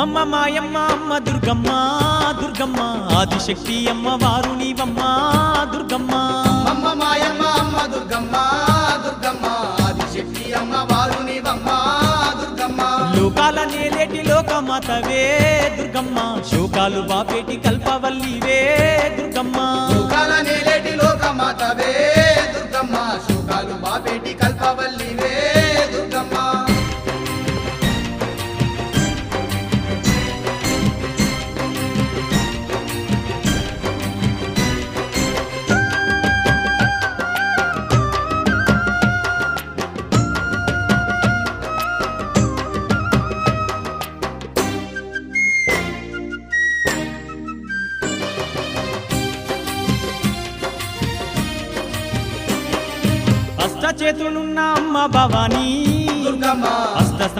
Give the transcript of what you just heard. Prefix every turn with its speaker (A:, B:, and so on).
A: అమ్మమ్మ మాయమ్మ అమ్మ దుర్గమ్మ దుర్గమ్మ ఆదిశక్తి అమ్మ వారు నీవమ్మ దుర్గమ్మ
B: అమ్మ మాయమ్మ అమ్మ దుర్గమ్మ దుర్గమ్మ ఆదిశక్తి అమ్మ వారు నీవమ్మ దుర్గమ్మ
A: లోకాల నేలేటి లోకమాతవే దుర్గమ్మ శోకాలు బాపేటి కల్పవల్లివే దుర్గమ్మ
B: లోకాల నేలేటి లోకమాతవే దుర్గమ్మ శోకాలు బాపేటి కల్పవల్లివే దుర్గమ్మ
A: అష్ట చేతులున్న అమ్మ భవానీ
B: దుర్గమ్మ
A: అష్ట